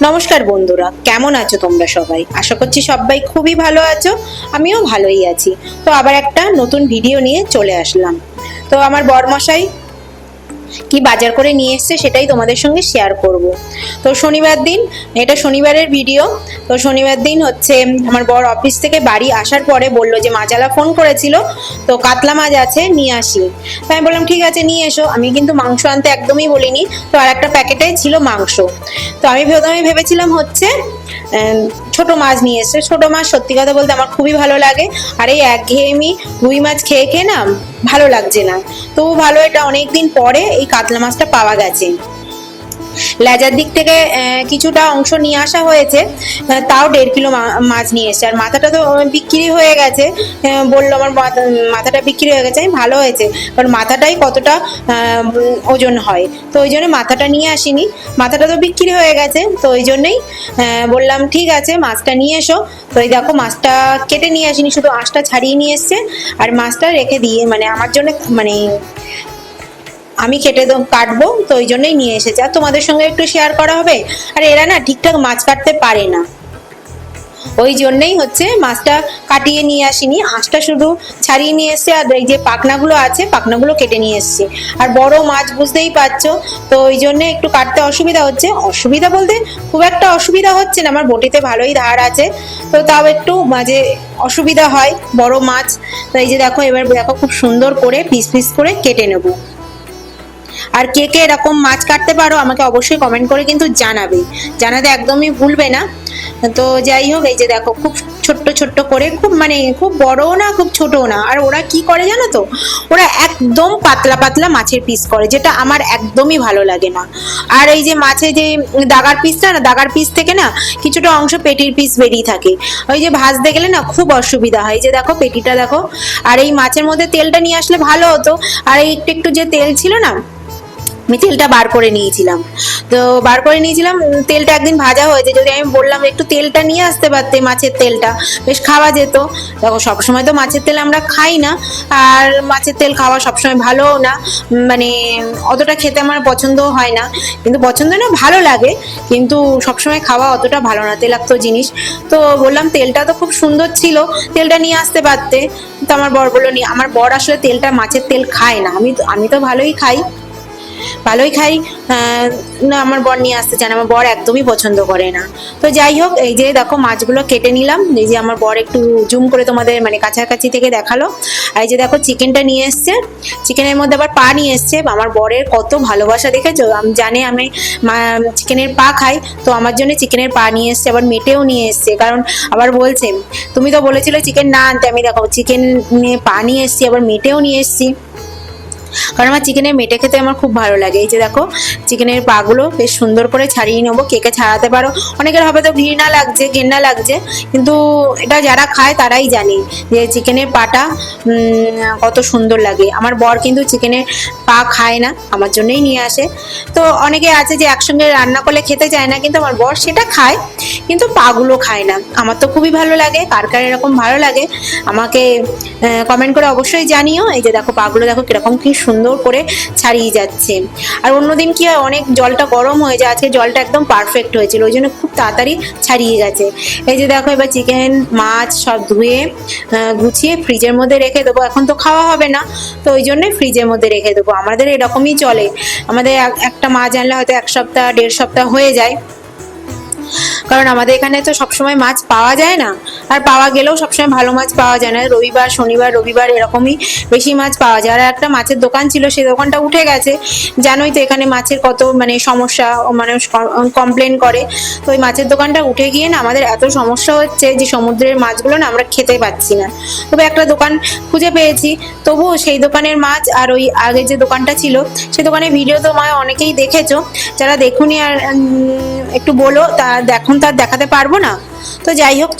নমস্কার বন্ধুরা, কেমন আছো তোমরা সবাই? আশা করছি সবাই খুবই ভালো আছো। আমিও ভালোই আছি। তো আবার একটা নতুন ভিডিও নিয়ে চলে আসলাম। তো আমার বরমশাই কি বাজার করে নিয়ে এসছে সেটাই তোমাদের সঙ্গে শেয়ার করব। তো শনিবার দিন, এটা শনিবারের ভিডিও। তো শনিবার দিন হচ্ছে আমার বর অফিস থেকে বাড়ি আসার পরে বলল যে মাছালা ফোন করেছিল, তো কাতলা মাছ আছে নিয়ে আসি। তো আমি বললাম ঠিক আছে নিয়ে এসো। আমি কিন্তু মাংস আনতে একদমই বলিনি। তো আর একটা প্যাকেটে ছিল মাংস। তো আমি প্রথমে ভেবেছিলাম হচ্ছে ছোট মাছ নিয়ে এসছে। ছোট মাছ সত্যি কথা বলতে আমার খুবই ভালো লাগে। আর এই একঘেয়েমি রুই মাছ খেয়ে খেয়ে না ভালো লাগছে না। তো ভালো, এটা অনেকদিন পরে এই কাতলা মাছটা পাওয়া গেছে। লেজার দিক থেকে কিছুটা অংশ নিয়ে আসা হয়েছে, তাও 1.5 কিলো মাছ নিয়ে এসছে। আর মাথাটা তো বিক্রি হয়ে গেছে, বললো আমার মাথাটা বিক্রি হয়ে গেছে। ভালো হয়েছে, কারণ মাথাটাই কতটা ওজন হয়। তো ওই জন্য মাথাটা নিয়ে আসিনি, মাথাটা তো বিক্রি হয়ে গেছে। তো ওই জন্যই বললাম ঠিক আছে মাছটা নিয়ে এসো। তো এই দেখো মাছটা কেটে নিয়ে আসিনি, শুধু আঁশটা ছাড়িয়ে নিয়ে এসছে। আর মাছটা রেখে দিয়ে মানে আমার জন্য মানে আমি কাটবো, তো ওই জন্যই নিয়ে এসেছে। আর তোমাদের সঙ্গে একটু শেয়ার করা হবে। আর এরা না ঠিকঠাক মাছ কাটতে পারে না, ওই জন্যই হচ্ছে মাছটা কাটিয়ে নিয়ে আসিনি, আঁশটা শুধু ছাড়িয়ে নিয়ে এসছে। আর এই যে পাখনাগুলো আছে পাখনাগুলো কেটে নিয়ে এসছে। আর বড় মাছ বুঝতেই পারছো, তো ওই জন্য একটু কাটতে অসুবিধা হচ্ছে। অসুবিধা বলতে খুব একটা অসুবিধা হচ্ছে না, আমার বটিতে ভালোই ধার আছে। তো তাও একটু মাঝে অসুবিধা হয় বড় মাছ। তো এই যে দেখো, এবার দেখো খুব সুন্দর করে পিস পিস করে কেটে নেবো। আর কে কে এরকম মাছ কাটতে পারো আমাকে অবশ্যই কমেন্ট করে কিন্তু জানাতে একদমই ভুলবে না। তো যাই হোক, এই যে দেখো খুব ছোট্ট ছোট্ট করে, খুব মানে খুব বড়ও না খুব ছোটও না। আর ওরা কি করে জানো তো, ওরা একদম পাতলা পাতলা মাছের পিস করে, যেটা আমার একদমই ভালো লাগে না। আর এই যে মাছের যে দাগার পিসটা না, দাগার পিস থেকে না কিছুটা অংশ পেটির পিস বেরিয়ে থাকে। ওই যে ভাজতে গেলে না খুব অসুবিধা হয়। যে দেখো পেটিটা দেখো। আর এই মাছের মধ্যে তেলটা নিয়ে আসলে ভালো হতো। আর এই একটু একটু যে তেল ছিল না, আমি তেলটা বার করে নিয়েছিলাম। তো বার করে নিয়েছিলাম, তেলটা একদিন ভাজা হয়েছে। যদি আমি বললাম একটু তেলটা নিয়ে আসতে পারতে, মাছের তেলটা বেশ খাওয়া যেত। দেখো সবসময় তো মাছের তেল আমরা খাই না, আর মাছের তেল খাওয়া সবসময় ভালোও না, মানে অতটা খেতে আমার পছন্দও হয় না। কিন্তু পছন্দ না, ভালো লাগে, কিন্তু সবসময় খাওয়া অতটা ভালো না তেলাক্ত জিনিস। তো বললাম তেলটা তো খুব সুন্দর ছিল, তেলটা নিয়ে আসতে পারতে। তো আমার বর বললো নিয়ে, আমার বর আসলে তেলটা মাছের তেল খায় না, আমি তো ভালোই খাই। না, আমার বর নিয়ে আসতে চান, আমার বর একদমই পছন্দ করে না। তো যাই হোক, এই যে দেখো মাছগুলো কেটে নিলাম। এই যে আমার বর একটু জুম করে তোমাদের মানে কাছাকাছি থেকে দেখালো। আর এই যে দেখো চিকেনটা নিয়ে এসছে, চিকেনের মধ্যে আবার পা নিয়ে এসছে। আমার বরের কত ভালোবাসা দেখেছো, আমি জানে আমি চিকেনের পা খাই, তো আমার জন্য চিকেনের পা নিয়ে এসছে, আবার মেটেও নিয়ে এসছে। কারণ আবার বলছে তুমি তো বলেছিলে চিকেন না আনতে, আমি দেখো চিকেন নিয়ে পা নিয়ে এসছি, আবার মেটেও নিয়ে এসছি। কারণ আমার চিকেনের মেটে খেতে আমার খুব ভালো লাগে। এই যে দেখো চিকেনের পাগুলো বেশ সুন্দর করে ছাড়িয়ে নেবো। কেকে ছাড়াতে পারো, অনেকের হবে তো ঘেন্না লাগছে, কিন্তু এটা যারা খায় তারাই জানে যে চিকেনের পাটা কত সুন্দর লাগে। আমার বর কিন্তু চিকেনের পা খায় না, আমার জন্যই নিয়ে আসে। তো অনেকে আছে যে একসঙ্গে রান্না করলে খেতে চায় না, কিন্তু আমার বর সেটা খায়, কিন্তু পাগুলো খায় না। আমার তো খুবই ভালো লাগে। কার কার এরকম ভালো লাগে আমাকে কমেন্ট করে অবশ্যই জানিও। এই যে দেখো পাগুলো দেখো কিরকম কি সুন্দর করে ছাড়িয়ে যাচ্ছে। আর অন্যদিন কি হয়, অনেক জলটা গরম হয়ে যায়, আজকে জলটা একদম পারফেক্ট হয়েছিল, ওই জন্য খুব তাড়াতাড়ি ছাড়িয়ে গেছে। এই যে দেখো এবার চিকেন মাছ সব ধুয়ে গুছিয়ে ফ্রিজের মধ্যে রেখে দেবো। এখন তো খাওয়া হবে না, তো ওই জন্যই ফ্রিজের মধ্যে রেখে দেবো। আমাদের এরকমই চলে, আমাদের একটা মাছ আনলে হয়তো 1 সপ্তাহ 1.5 সপ্তাহ হয়ে যায়। কারণ আমাদের এখানে তো সবসময় মাছ পাওয়া যায় না, আর পাওয়া গেলেও সবসময় ভালো মাছ পাওয়া যায় না। রবিবার শনিবার রবিবার এরকমই বেশি মাছ পাওয়া যায়। আর একটা মাছের দোকান ছিল, সেই দোকানটা উঠে গেছে। জানোই তো এখানে মাছের কত মানে সমস্যা, মানুষ কমপ্লেন করে। তো ওই মাছের দোকানটা উঠে গিয়ে না আমাদের এত সমস্যা হচ্ছে যে সমুদ্রের মাছগুলো না আমরা খেতে পাচ্ছি না। তবে একটা দোকান খুঁজে পেয়েছি, তবুও সেই দোকানের মাছ আর ওই আগে যে দোকানটা ছিল সেই দোকানের ভিডিও তো অনেকেই দেখেছো। যারা দেখুনি আর একটু বলো, তা এখন তার দেখাতে পারবো না। তো যাই হোক।